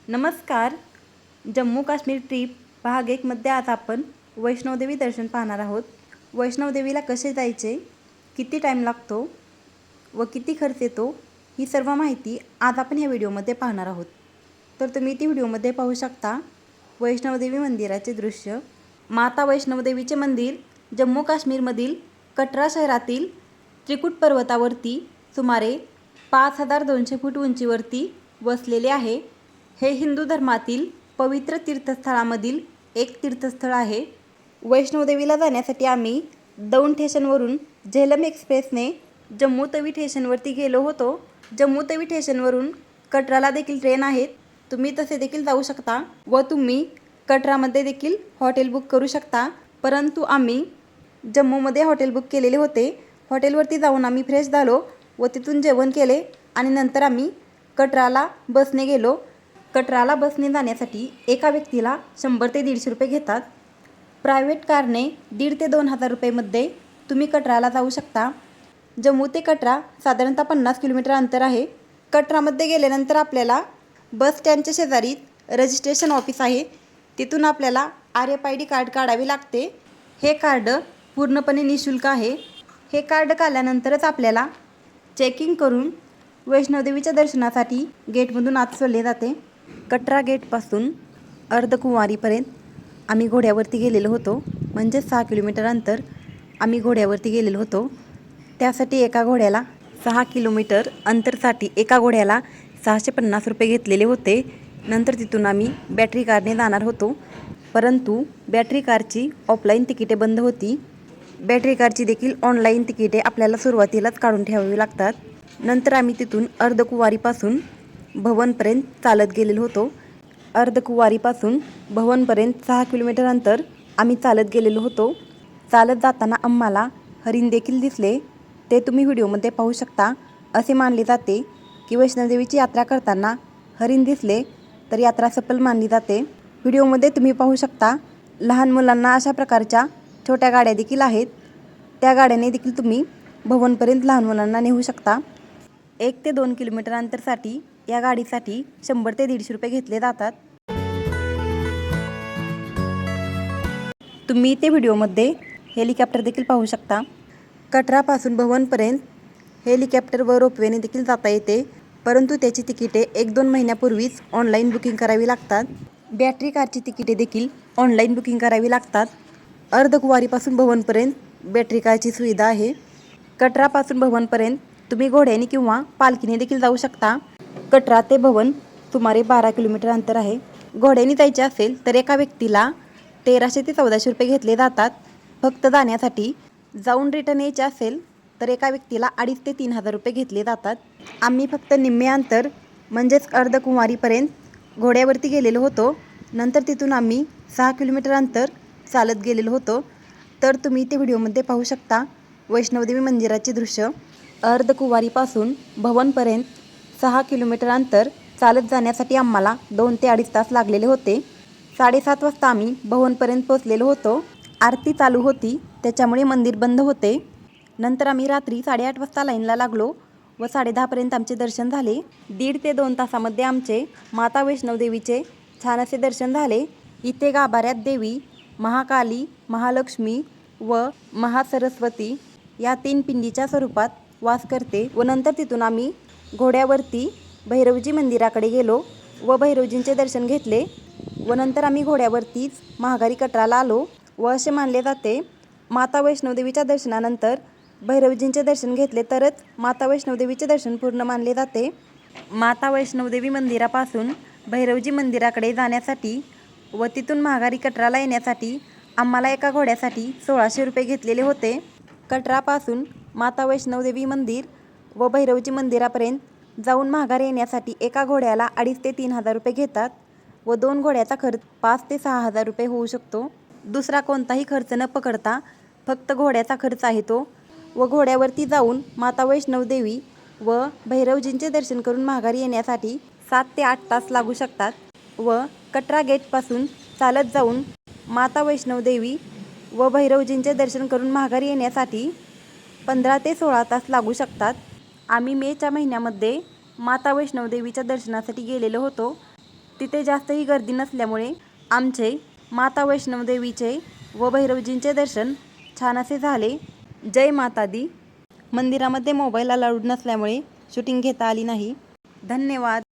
नमस्कार. जम्मू काश्मीर ट्रिप भाग 1 मध्ये आज आपण वैष्णोदेवी दर्शन पाहणार आहोत. वैष्णोदेवीला कसे जायचे, किती टाईम लागतो व किती खर्च येतो, ही सर्व माहिती आज आपण ह्या व्हिडिओमध्ये पाहणार आहोत. तर तुम्ही ती व्हिडिओमध्ये पाहू शकता वैष्णोदेवी मंदिराचे दृश्य. माता वैष्णोदेवीचे मंदिर जम्मू काश्मीरमधील कटरा शहरातील त्रिकुट पर्वतावरती सुमारे 5200 फूट उंचीवरती वसलेले आहे. हे हिंदू धर्मातील पवित्र तीर्थस्थळामधील एक तीर्थस्थळ आहे. वैष्णोदेवीला जाण्यासाठी आम्ही दौंड स्टेशनवरून झेलम एक्सप्रेसने जम्मू तवी स्टेशनवरती गेलो होतो. जम्मू तवी स्टेशनवरून कटराला देखील ट्रेन आहेत. तुम्ही तसे देखील जाऊ शकता व तुम्ही कटरामध्ये देखील हॉटेल बुक करू शकता. परंतु आम्ही जम्मूमध्ये हॉटेल बुक केलेले होते. हॉटेलवरती जाऊन आम्ही फ्रेश झालो व तिथून जेवण केले आणि नंतर आम्ही कटराला बसने गेलो. कटराला बसने जाण्यासाठी एका व्यक्तीला 100 ते 150 रुपये घेतात. प्रायव्हेट कारने 1,500 ते 2,000 रुपयेमध्ये तुम्ही कटराला जाऊ शकता. जम्मू ते कटरा साधारणतः 50 किलोमीटर अंतर आहे. कटरामध्ये गेल्यानंतर आपल्याला बस स्टँडच्या शेजारी रजिस्ट्रेशन ऑफिस आहे. तिथून आपल्याला RFID कार्ड काढावे लागते. हे कार्ड पूर्णपणे निःशुल्क आहे. हे कार्ड काढल्यानंतरच आपल्याला चेकिंग करून वैष्णोदेवीच्या दर्शनासाठी गेटमधून आत सोडले जाते. कटरा गेटपासून अर्धकुंवारीपर्यंत आम्ही घोड्यावरती गेलेलो होतो. म्हणजे 6 किलोमीटर अंतर आम्ही घोड्यावरती गेलेलो होतो. त्यासाठी एका घोड्याला 6 किलोमीटर अंतरसाठी एका घोड्याला 650 रुपये घेतलेले होते. नंतर तिथून आम्ही बॅटरी कारने जाणार होतो. परंतु बॅटरी कारची ऑफलाईन तिकिटे बंद होती. बॅटरी कारची देखील ऑनलाईन तिकिटे आपल्याला सुरुवातीलाच काढून ठेवावी लागतात. नंतर आम्ही तिथून अर्धकुंवारीपासून भवनपर्यंत चालत गेलेलो होतो. अर्धकुंवारीपासून भवनपर्यंत 6 किलोमीटर अंतर आम्ही चालत गेलेलो होतो. चालत जाताना आम्हाला हरिण देखील दिसले. ते तुम्ही व्हिडिओमध्ये पाहू शकता. असे मानले जाते की वैष्णोदेवीची यात्रा करताना हरिण दिसले तर यात्रा सफल मानली जाते. व्हिडिओमध्ये तुम्ही पाहू शकता लहान मुलांना अशा प्रकारच्या छोट्या गाड्या देखील आहेत. त्या गाड्याने देखील तुम्ही भवनपर्यंत लहान मुलांना नेऊ शकता. 1 ते 2 किलोमीटर अंतरसाठी या गाडीसाठी 100 ते 150 रुपये घेतले जातात. तुम्ही ते व्हिडिओमध्ये हेलिकॉप्टर देखील पाहू शकता. कटरापासून भवनपर्यंत हेलिकॉप्टर व रोपवेने देखील जाता येते. परंतु त्याची तिकिटे 1-2 महिन्यापूर्वीच ऑनलाईन बुकिंग करावी लागतात. बॅटरी कारची तिकिटे देखील ऑनलाईन बुकिंग करावी लागतात. अर्धकुंवारीपासून भवनपर्यंत बॅटरी कारची सुविधा आहे. कटरापासून भवनपर्यंत तुम्ही घोड्याने किंवा पालखीने देखील जाऊ शकता. कटरा ते भवन सुमारे 12 किलोमीटर अंतर आहे. घोड्याने जायचे असेल तर एका व्यक्तीला 1300 ते 1400 रुपये घेतले जातात फक्त जाण्यासाठी. जाऊन रिटर्न यायचे असेल तर एका व्यक्तीला 2,500 ते 3,000 रुपये घेतले जातात. आम्ही फक्त निम्मे अंतर म्हणजेच अर्धकुंवारीपर्यंत घोड्यावरती गेलेलो होतो. नंतर तिथून आम्ही 6 किलोमीटर अंतर चालत गेलेलो होतो. तर तुम्ही ते व्हिडिओमध्ये पाहू शकता वैष्णोदेवी मंदिराचे दृश्य. अर्धकुंवारीपासून भवनपर्यंत 6 किलोमीटर अंतर चालत जाण्यासाठी आम्हाला 2 ते 2.5 तास लागलेले होते. 7:30 वाजता आम्ही भवनपर्यंत पोहोचलेलो होतो. आरती चालू होती त्याच्यामुळे मंदिर बंद होते. नंतर आम्ही रात्री 8:30 वाजता लाईनला लागलो व 10:30पर्यंत आमचे दर्शन झाले. 1.5 ते 2 तासामध्ये आमचे माता वैष्णोदेवीचे छान असे दर्शन झाले. इथे गाभाऱ्यात देवी महाकाली, महालक्ष्मी व महासरस्वती या 3 पिंडीच्या स्वरूपात वास करते. व नंतर तिथून आम्ही घोड्यावरती भैरवजी मंदिराकडे गेलो व भैरवजींचे दर्शन घेतले व नंतर आम्ही घोड्यावरतीच महागारी कटराला आलो. व असे मानले जाते माता वैष्णोदेवीच्या दर्शनानंतर भैरवजींचे दर्शन घेतले तरच माता वैष्णोदेवीचे दर्शन पूर्ण मानले जाते. माता वैष्णोदेवी मंदिरापासून भैरवजी मंदिराकडे जाण्यासाठी व तिथून महागारी कटराला येण्यासाठी आम्हाला एका घोड्यासाठी 1600 रुपये घेतलेले होते. कटरापासून माता वैष्णोदेवी मंदिर व भैरवजी मंदिरापर्यंत जाऊन महागारी येण्यासाठी एका घोड्याला 2,500 ते 3,000 रुपये घेतात व 2 घोड्याचा खर्च 5,000 ते 6,000 रुपये होऊ शकतो. दुसरा कोणताही खर्च न पकडता फक्त घोड्याचा खर्च आहे तो. व घोड्यावरती जाऊन माता वैष्णोदेवी व भैरवजींचे दर्शन करून महागारी येण्यासाठी 7 ते 8 तास लागू शकतात. व कटरा गेटपासून चालत जाऊन माता वैष्णोदेवी व भैरवजींचे दर्शन करून महागारी येण्यासाठी 15 ते 16 तास लागू शकतात. आम्ही मेच्या महिन्यामध्ये माता वैष्णोदेवीच्या दर्शनासाठी गेलेलो होतो. तिथे जास्तही गर्दी नसल्यामुळे आमचे माता वैष्णवदेवीचे व भैरवजींचे दर्शन छान असे झाले. जय माता दी. मंदिरामध्ये मोबाईल अलाउड नसल्यामुळे शूटिंग घेता आली नाही. धन्यवाद.